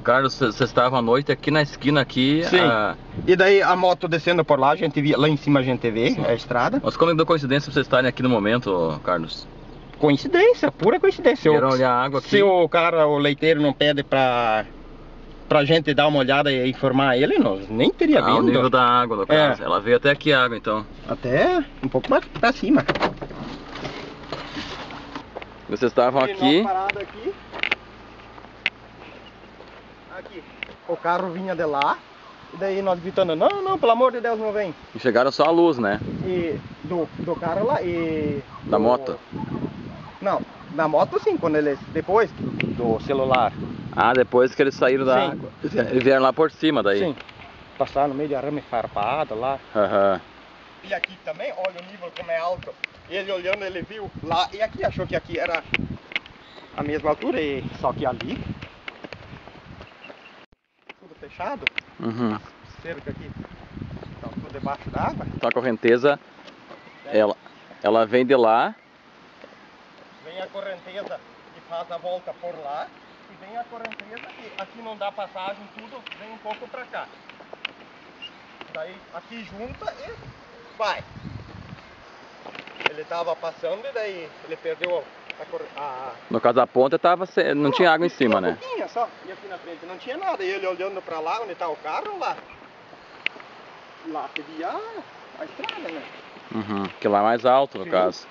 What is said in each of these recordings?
Carlos, vocês estavam à noite aqui na esquina aqui. Sim. E daí a moto descendo por lá, a gente via, lá em cima a gente vê a estrada. Mas como deu coincidência vocês estarem aqui no momento, Carlos? Coincidência, pura coincidência. Vieram olhar a água aqui. Se o cara, o leiteiro não pede pra gente dar uma olhada e informar ele, nós nem teria vindo. O nível da água, no caso. Ela veio até aqui a água, então. Até um pouco mais pra cima. Vocês estavam aqui. Aqui. O carro vinha de lá. E daí nós gritando, não, pelo amor de Deus, não vem. E chegaram só a luz, né? E do carro lá e... Da moto? Não, da moto sim, quando eles... Depois do celular. Ah, depois que eles saíram da água. Eles vieram lá por cima daí? Sim. Passaram no meio de arame farpado lá. E aqui também, olha o nível como é alto. Ele olhando, ele viu lá e aqui, achou que aqui era a mesma altura, e só que ali... Tudo fechado. Cerca aqui. Tá tudo debaixo d'água. Então a correnteza, ela vem de lá. Vem a correnteza e faz a volta por lá. E vem a correnteza que aqui não dá passagem, tudo vem um pouco pra cá. Daí aqui junta e vai. Ele tava passando e daí ele perdeu a... No caso da ponta não tinha água em cima, né? Tinha só. E aqui na frente não tinha nada. E ele olhando pra lá, onde tá o carro, lá seria a estrada, né? Que lá é mais alto, no caso.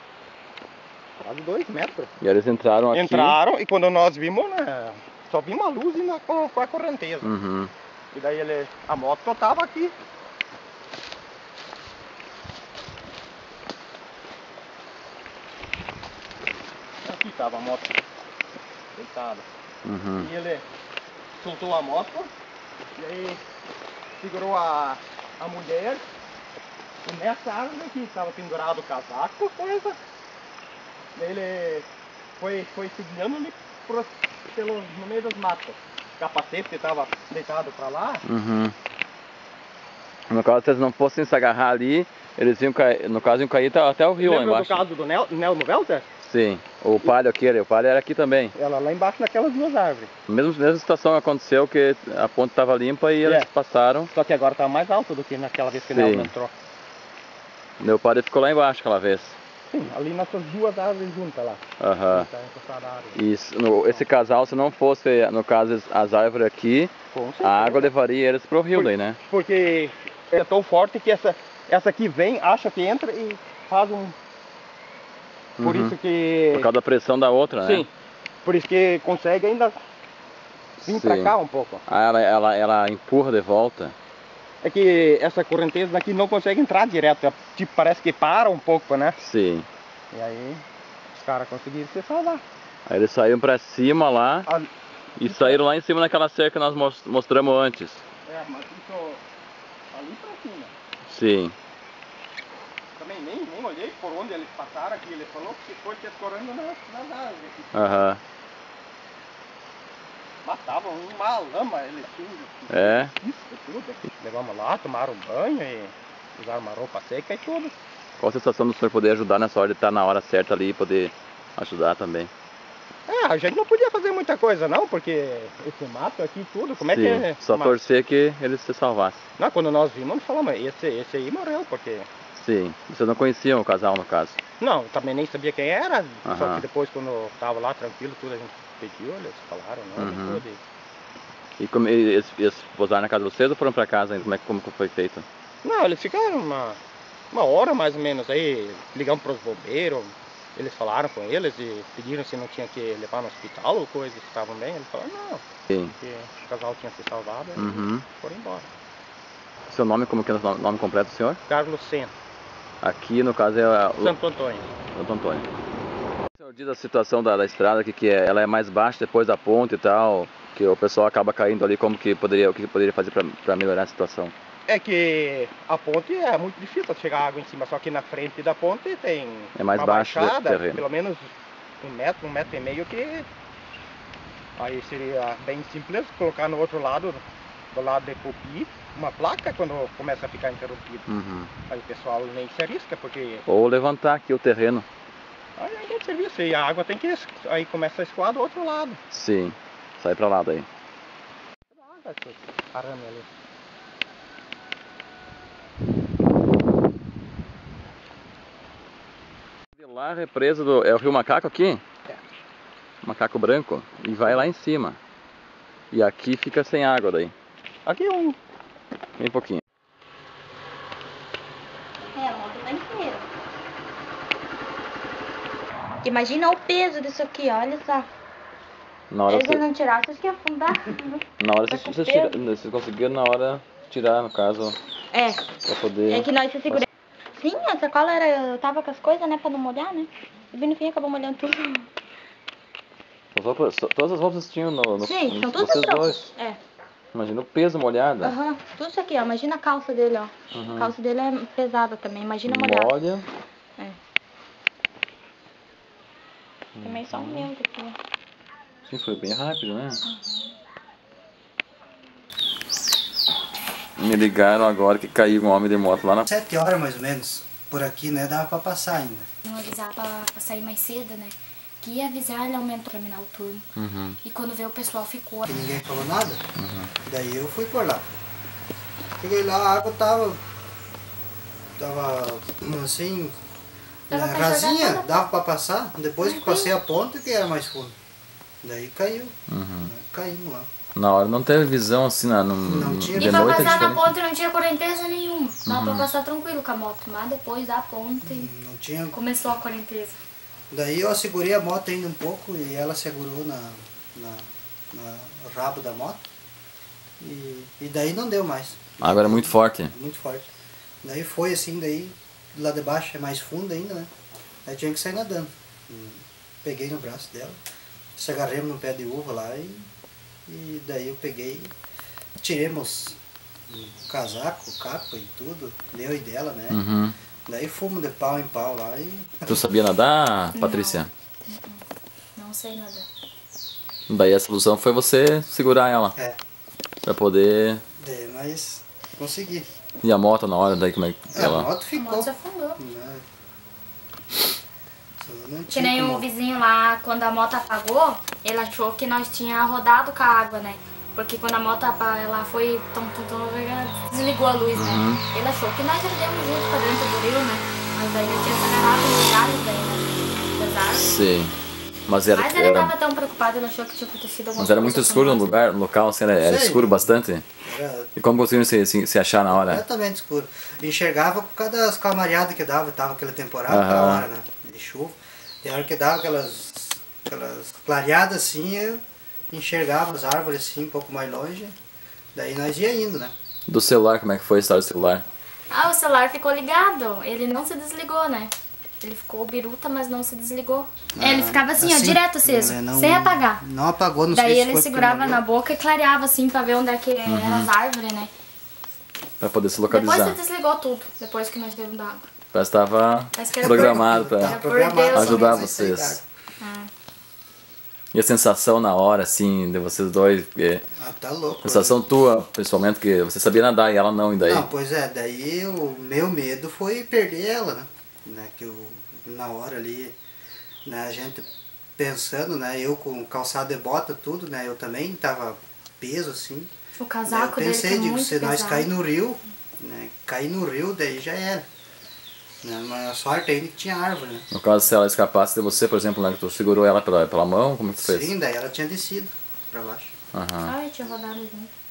Quase 2 metros. E eles entraram aqui. Entraram e quando nós vimos, né, só vimos a luz e com a correnteza. E daí a moto tava aqui. Aqui tava a moto deitada. E ele soltou a moto e aí segurou a mulher. E nessa árvore aqui estava pendurado o casaco, coisa. Daí ele foi seguindo ali no meio dos matos. O capacete estava deitado para lá. No caso, se eles não fossem se agarrar ali, eles iam cair, no caso iam cair até o rio lá embaixo. Lembra do caso do Nel no Welter? Sim, o palio era aqui também. Ela lá embaixo naquelas 2 árvores. Mesma situação aconteceu, que a ponte estava limpa e eles passaram. Só que agora está mais alto do que naquela vez que o Nel entrou. Meu pai ficou lá embaixo aquela vez. Sim, ali nessas 2 árvores juntas lá. E esse casal, se não fosse, no caso, as árvores aqui, a água levaria eles pro rio daí, né? Porque é tão forte que essa aqui vem, acha que entra e faz um... Por isso que... Por causa da pressão da outra, né? Sim, por isso que consegue ainda vir pra cá um pouco. Ah, ela empurra de volta. É que essa correnteza daqui não consegue entrar direto, tipo, parece que para um pouco, né? Sim. E aí os caras conseguiram se salvar. Aí eles saíram pra cima lá e saíram lá em cima naquela cerca que nós mostramos antes. Mas isso ali pra cima. Sim. Também nem olhei por onde eles passaram aqui, ele falou que foi escorrendo nas árvores. Matava uma lama, eles tinham. Tudo. Levamos lá, tomaram banho e usaram uma roupa seca e tudo. Qual a sensação do senhor poder ajudar nessa hora de estar na hora certa ali e poder ajudar também? A gente não podia fazer muita coisa não, porque esse mato aqui tudo, como é que é? Só torcer que eles se salvassem. Não, quando nós vimos, nós falamos, esse aí morreu, porque... Sim, vocês não conheciam o casal no caso? Não, também nem sabia quem era, só que depois quando eu tava lá tranquilo, tudo a gente pediu, eles falaram, não, tudo. E como eles pousaram na casa de vocês ou foram pra casa ainda? Como foi feito? Não, eles ficaram uma hora mais ou menos aí, ligamos pros bombeiros, eles falaram com eles e pediram se não tinha que levar no hospital ou coisa, se estavam bem, eles falaram não, porque o casal tinha se salvado e foram embora. Seu nome, como que é o nome completo do senhor? Carlos Sen. Aqui no caso é Santo Antônio. Santo Antônio. O senhor diz a situação da estrada aqui, que ela é mais baixa depois da ponte e tal, que o pessoal acaba caindo ali, o que poderia fazer para melhorar a situação? É que a ponte é muito difícil chegar água em cima, só que na frente da ponte tem mais baixo baixada, terreno. Pelo menos 1 metro e meio, que aí seria bem simples colocar no outro lado, do lado de Pupi, uma placa quando começa a ficar interrompido. Aí o pessoal nem se arrisca, porque... Ou levantar aqui o terreno. Aí é bom serviço, e a água tem que... Aí começa a escoar do outro lado. Sim, sai pra lá daí. essas arame ali. De lá a represa é o Rio Macaco aqui? É. Macaco branco. E vai lá em cima. E aqui fica sem água daí. Aqui Bem pouquinho. É, a moto tá inteira. Imagina o peso disso aqui, olha só. Na hora Se eu não tirasse, acho que ia afundar. Na hora Tá com vocês conseguiram na hora tirar, no caso, É, pra poder... é que nós se seguramos. Sim, a sacola era, tava com as coisas, né, pra não molhar, né? E bem no fim acabou molhando tudo. Todas as roupas tinham Sim, são todas vocês tropas. dois. É. Imagina o peso molhado. Aham, tudo isso aqui, ó. Imagina a calça dele, ó. A calça dele é pesada também, imagina molhada. Molha. É. Também só um meu aqui, ó. Sim, foi bem rápido, né? Me ligaram agora que caiu um homem de moto lá na... 7 horas mais ou menos, por aqui, né, dava pra passar ainda. Não avisar pra sair mais cedo, né? Que ia avisar, ele aumentou pra terminar o turno. E quando veio o pessoal ficou. E ninguém falou nada, daí eu fui por lá. Cheguei lá, a água tava assim, Dava pra rasinha, enxergar toda. dava pra passar. Depois que passei a ponta que era mais fundo. Daí caiu, né, caímos lá. Na hora não teve visão assim, Não tinha. de E pra noite é passar na diferente. ponte não tinha correnteza nenhuma. Dava pra passar tranquilo com a moto. Mas depois da ponte Não tinha. começou a correnteza. Daí eu segurei a moto ainda um pouco e ela segurou no rabo da moto. E daí não deu mais. A água era muito forte. Muito forte. Daí foi assim, daí lá de baixo é mais fundo ainda, né? Aí tinha que sair nadando. Peguei no braço dela, se agarremos no pé de uva lá e daí eu peguei, tiremos o casaco, capa e tudo, meu e dela, né? Daí fomos de pau em pau lá e... Tu sabia nadar, Patrícia? Não sei nadar. Daí a solução foi você segurar ela. É, Pra poder... mas consegui. E a moto na hora, daí como é que A ela... moto A ficou. moto se afundou. Né? Só não Que tinha nem como- o vizinho lá, quando a moto apagou, ele achou que nós tinha rodado com a água, né? Porque quando a moto ela foi, desligou a luz, né? Ele achou que nós ardemos junto pra dentro do rio, né? Mas daí ele tinha se agarrado nos galhos daí, né? Das árvores. Sim. Mas era... Mas ele não tava tão preocupado, ele achou que tinha acontecido alguma Mas coisa. era muito com escuro no nós. lugar, no local, assim, era Sei. escuro bastante. Era E como conseguiram se achar na hora? completamente escuro. Enxergava por causa das calmariadas que dava, tava aquela temporada, aquela hora, né? De chuva. Tem hora que dava aquelas clareadas assim, eu enxergava as árvores assim, um pouco mais longe. Daí nós ia indo, né? Do celular, como é que foi a história do celular? Ah, o celular ficou ligado, ele não se desligou, né? Ele ficou biruta, mas não se desligou. Ele ficava assim, ó, direto aceso, não- sem apagar. Não apagou, não Daí sei se ele foi segurava porque na molhou. boca e clareava assim pra ver onde é que eram as árvores, né? Pra poder se Depois localizar. se desligou tudo, depois que nós demos da água. Parece que estava Parece que era programado Era pra por programado Deus pra ajudar nós sair vocês. d'água. E a sensação na hora, assim, de vocês dois, porque... Ah, tá louco. A sensação tua, principalmente, que você sabia nadar e ela não, e daí? Não, pois é, daí o meu medo foi perder ela, né? Que eu, na hora ali, né, a gente pensando, né? Eu com calçado de bota, tudo, né? Eu também tava peso, assim. O Daí casaco eu dele pensei, tá digo, muito se nós pesado. cair no rio, né? Cair no rio, daí já era. Né, mas a sorte ainda que tinha árvore, né? No caso, se ela escapasse de você, por exemplo, né, que tu segurou ela pela mão, como que tu fez? Sim, daí ela tinha descido pra baixo. Aham. Ai, tinha rodado junto.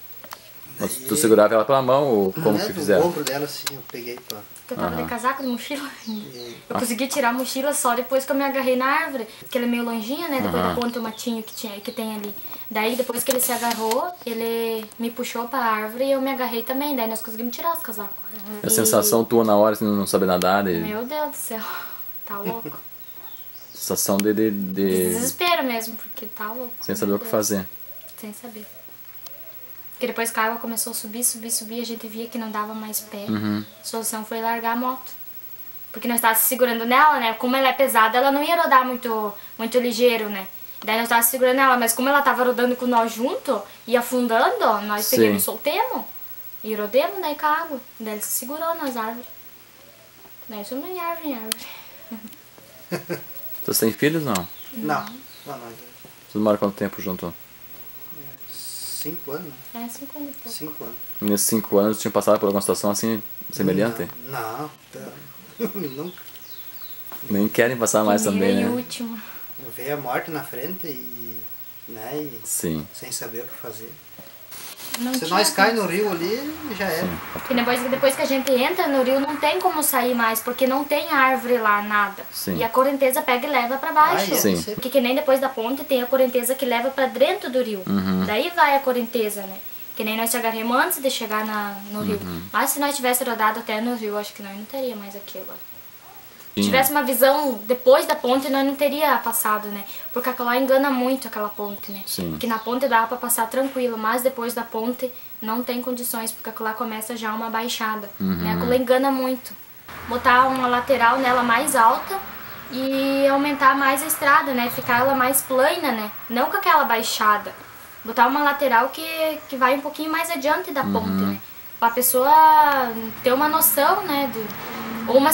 Mas tu segurava ela pela mão ou como né, que do fizeram? ombro dela, assim, eu peguei pra... Porque eu tava de casaco, de mochila. E- Eu consegui tirar a mochila só depois que eu me agarrei na árvore. Porque ela é meio longinha, né? Depois da ponta do matinho que tem ali. Daí, depois que ele se agarrou, ele me puxou pra árvore e eu me agarrei também. Daí nós conseguimos tirar os casacos. E a sensação tua na hora, assim, não saber nadar, Meu Deus do céu. Tá louco. sensação de Desespero mesmo, porque tá louco. sem saber Meu o que Deus. fazer. Sem saber. Porque depois que a água começou a subir, a gente via que não dava mais pé. A solução foi largar a moto. Porque nós estávamos se segurando nela, né? Como ela é pesada, ela não ia rodar muito ligeiro, né? Daí nós estávamos segurando ela, mas como ela tava rodando com nós junto e afundando, nós Sim. pegamos e soltemos. E rodemos daí com a água. Daí ele se segurou nas árvores. Daí sumimos em árvore. Vocês têm filhos, não? Não, não, não. Vocês moram quanto tempo junto? 5 anos. É, 5 anos e pouco. 5 anos. Nesses 5 anos tinha passado por alguma situação assim, semelhante? Não, nunca. Nem querem passar mais também, Primeira né? e última. Veio a morte na frente né, e Sim. sem saber o que fazer. Não Se tinha nós cai como. no rio ali, já era. Porque depois que a gente entra no rio, não tem como sair mais, porque não tem árvore lá, nada. Sim. E a correnteza pega e leva pra baixo. Sim. Porque que nem depois da ponte tem a correnteza que leva pra dentro do rio. Daí vai a correnteza, né? Que nem nós chegaremos antes de chegar no rio. Mas se nós tivéssemos rodado até no rio, acho que nós não teria mais aqui agora. Se tivesse uma visão depois da ponte, nós não teria passado, né? Porque aquela lá engana muito, aquela ponte, né? Sim. Porque na ponte dá pra passar tranquilo, mas depois da ponte não tem condições, porque aquela lá começa já uma baixada, né? Aquela engana muito. Botar uma lateral nela mais alta e aumentar mais a estrada, né? Ficar ela mais plana, né? Não com aquela baixada. Botar uma lateral que vai um pouquinho mais adiante da ponte, né? Pra pessoa ter uma noção, né? Ou uma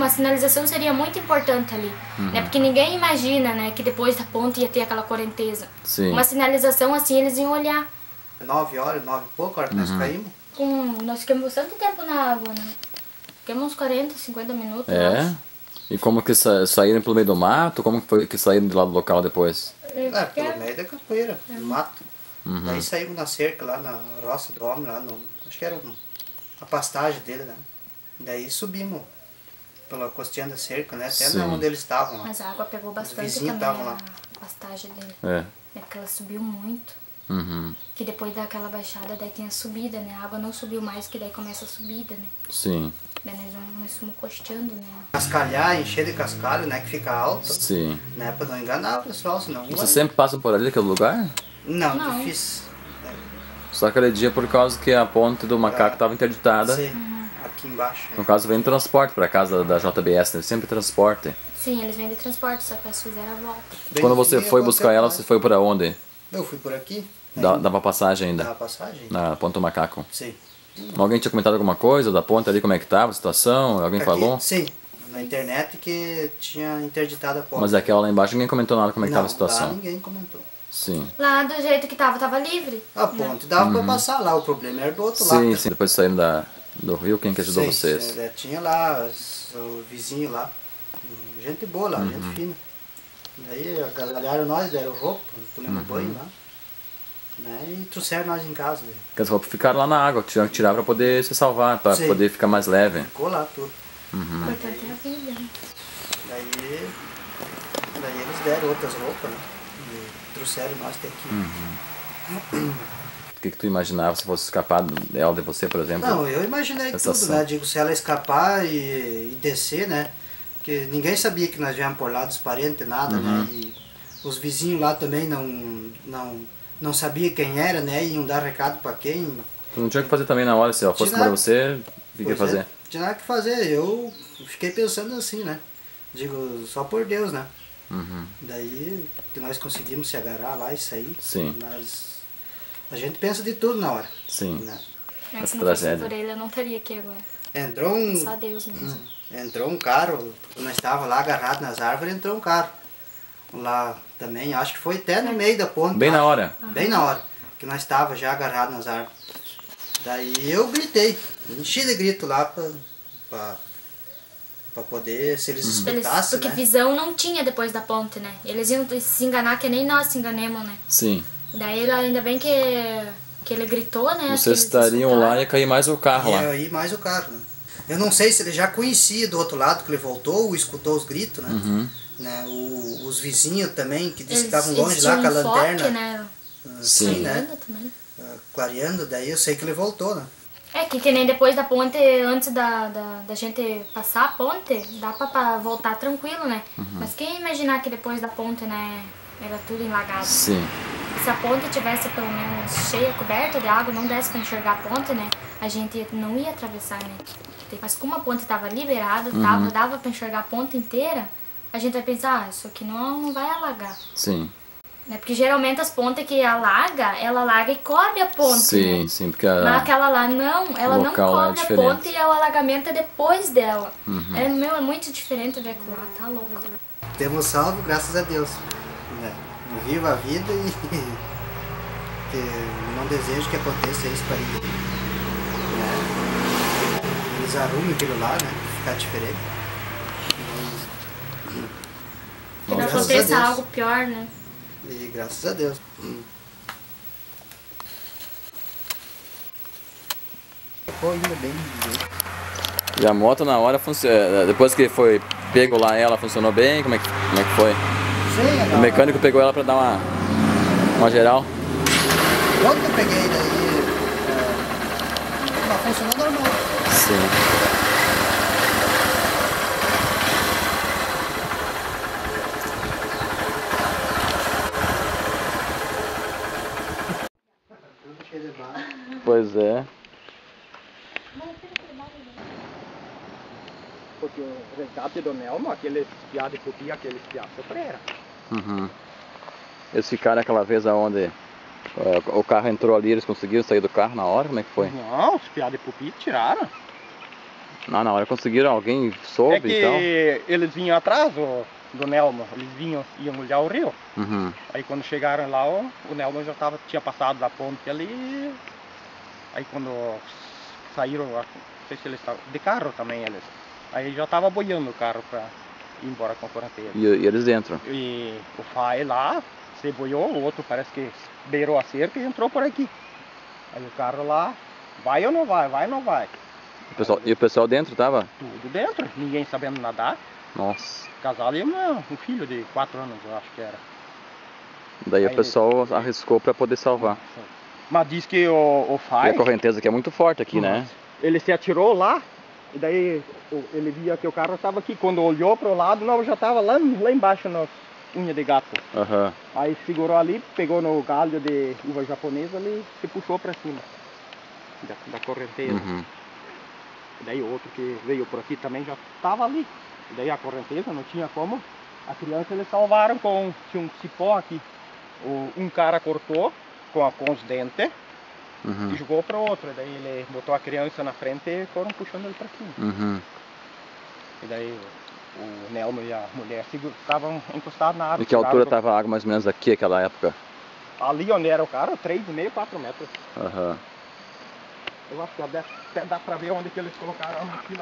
sinalização seria muito importante ali, né? Porque ninguém imagina, né, que depois da ponte ia ter aquela correnteza. Sim. Uma sinalização assim, eles iam olhar. 9 horas, 9 e pouco, a hora que nós caímos. Nós ficamos bastante tempo na água, né? Ficamos uns 40, 50 minutos, eu É? acho. E como que saíram pelo meio do mato? Como que foi que saíram de lá do local depois? Pelo meio da capoeira, do mato. Daí saímos na cerca lá na roça do homem, lá no. Acho que era a pastagem dele, né? Daí subimos pela costinha da cerca, né? Até Sim. onde eles estavam lá. Mas a água pegou bastante vizinhos também estavam lá. a pastagem dele. É. É porque ela subiu muito. Uhum. Que depois daquela baixada, daí tem a subida, né? A água não subiu mais, que daí começa a subida, né? Sim. Daí nós fomos costeando, né? Cascalhar, encher de cascalho, né? Que fica alto. Sim. Né? Pra não enganar o pessoal, senão. Vocês sempre passam por ali, naquele lugar? Não, Não. difícil. Só aquele dia por causa que a ponte do macaco estava interditada. Sim, aqui embaixo. No caso, vem transporte para casa da JBS, né? Sempre transporte. Sim, eles vêm de transporte, só que eles fizeram a volta. Bem Quando no você fim, foi aconteceu buscar ela, mais. você foi para onde? Eu fui por aqui. Dava passagem ainda? Dava passagem? Na ponte do macaco. Sim. Alguém tinha comentado alguma coisa da ponte ali, como é que estava a situação? Alguém Aqui, falou? Sim, na internet que tinha interditado a ponte. Mas aquela lá embaixo ninguém comentou nada como é que estava a Lá situação. ninguém comentou. Sim. Lá do jeito que tava livre. A ponte dava pra passar lá, o problema era do outro Sim, lado. sim. Depois saíram do rio, quem que ajudou Sim, vocês? tinha lá o vizinho lá, gente boa lá, gente fina. Daí agasalharam nós, deram roupa, tomamos banho lá. Né, e trouxeram nós em casa. Daí. Porque as roupas ficaram lá na água, tiveram que tirar para poder se salvar, para Sim. poder ficar mais leve. Ficou lá tudo. O importante é a vida, né? Daí eles deram outras roupas, né? E trouxeram nós até aqui. O que tu imaginava se fosse escapar dela de você, por exemplo? Não, eu imaginei Sensação. tudo, né? Digo, se ela escapar e descer, né? Porque ninguém sabia que nós viemos por lá dos parentes, nada, né? E os vizinhos lá também não sabia quem era, né? Iam dar recado pra quem. Tu não tinha o que fazer também na hora, se ela fosse Tinha para nada. você, o que ia Pois fazer? é, tinha nada que fazer. Eu fiquei pensando assim, né? Digo, só por Deus, né? Daí que nós conseguimos se agarrar lá e sair. Sim. Mas a gente pensa de tudo na hora. Sim. Né? Mas se Essa não fosse tragédia. por ele, eu não estaria aqui agora. Entrou um. Só Deus mesmo. Entrou um carro, quando nós estávamos lá agarrados nas árvores, entrou um carro. Lá também, acho que foi até no meio da ponte. Bem na acho. hora. Bem na hora, que nós estávamos já agarrados nas árvores. Daí eu gritei, enchi de grito lá pra poder, se eles escutassem, Porque né? visão não tinha depois da ponte, né? Eles iam se enganar que nem nós se enganemos, né? Sim. Daí ainda bem que ele gritou, né? Acho que Vocês eles estariam escutaram. lá e ia cair mais o carro E lá. aí mais o carro, né? Eu não sei se ele já conhecia do outro lado que ele voltou ou escutou os gritos, né? Né? Os vizinhos também, que disse que estavam longe lá com a tinham lanterna. enfoque, né? Sim. né? Clareando também. Clareando, daí eu sei que ele voltou, né? É que nem depois da ponte, antes da gente passar a ponte, dá pra voltar tranquilo, né? Mas quem ia imaginar que depois da ponte, né, era tudo enlagado. Sim. Se a ponte tivesse pelo menos cheia, coberta de água, não desse pra enxergar a ponte, né, a gente não ia atravessar, né? Mas como a ponte tava liberada, dava pra enxergar a ponte inteira, a gente vai pensar, isso aqui não vai alagar. Sim. Né? Porque geralmente as pontes que ela alaga e cobre a ponte, Sim, né? sim, porque Mas aquela lá não, ela o não local é cobre a diferente. ponte e o alagamento é depois dela. É muito diferente ver aquilo lá, tá louco. Temos salvo, graças a Deus. Né? Viva a vida não desejo que aconteça isso para ninguém. Né? Eles arrumem aquilo lá, né? Ficar diferente. Que não Graças a aconteça Deus. algo pior, né? E graças a Deus. Ficou ainda bem. E a moto na hora depois que foi pego lá ela funcionou bem? Como é que foi? Sim, O mecânico pegou ela pra dar uma geral? Quando eu peguei daí, ela funcionou normal. Sim. Pois é. Porque o resgate do Nelmo, aqueles piá de pupi, aqueles piá sofreram. Uhum. Eles ficaram aquela vez aonde o carro entrou ali, eles conseguiram sair do carro na hora? Como é que foi? Não, os piá de pupi tiraram. Não, na hora conseguiram, alguém soube É que e tal? eles vinham atrás do Nelmo, eles iam olhar o rio. Uhum. Aí quando chegaram lá, o Nelmo já tinha passado da ponte ali. Aí quando saíram, não sei se eles estavam de carro também, eles. Aí já estava boiando o carro para ir embora com a correnteira. E eles dentro? E o pai lá se boiou, o outro parece que beirou a cerca e entrou por aqui. Aí o carro lá, vai ou não vai, vai ou não vai. E o pessoal dentro tava? Tudo dentro, ninguém sabendo nadar. Nossa. Casal e um filho de 4 anos, eu acho que era. Daí Aí o pessoal arriscou para poder salvar. Mas diz que o E pai, a correnteza aqui é muito forte aqui, né? ele se atirou lá, e daí ele via que o carro estava aqui. Quando olhou para o lado, não, já estava lá embaixo nas unhas de gato. Uhum. Aí segurou ali, pegou no galho de uva japonesa ali e se puxou para cima da correnteza. Uhum. E daí o outro que veio por aqui também já estava ali. E daí a correnteza não tinha como. A criança eles salvaram tinha um cipó aqui. Um cara cortou com os dentes e jogou para o outro. E daí ele botou a criança na frente e foram puxando ele para cima. Uhum. E daí o Nelmo e a mulher estavam encostados na árvore. E que altura estava a água mais ou menos aqui naquela época? Ali onde era o cara, 3,5, 4 metros. Uhum. Eu acho que até dá para ver onde que eles colocaram a mochila.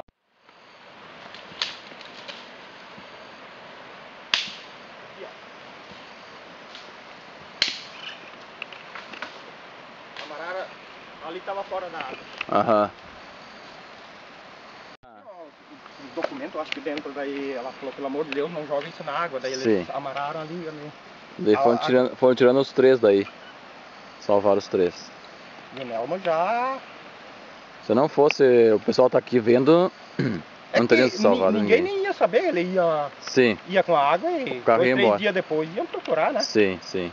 Aqui, ó. A marara ali estava fora da água. Aham. O documento, acho que dentro daí, ela falou, pelo amor de Deus, não joga isso na água. Daí eles Sim. amarraram ali. Daí foram tirando os 3 daí. Salvaram os 3. E o Nelmo já... Se não fosse, o pessoal tá aqui vendo, não teria salvado ninguém nem ia saber, ele Sim. ia com a água e O carro ia 2, 3 embora. dias depois iam procurar, né? Sim, sim.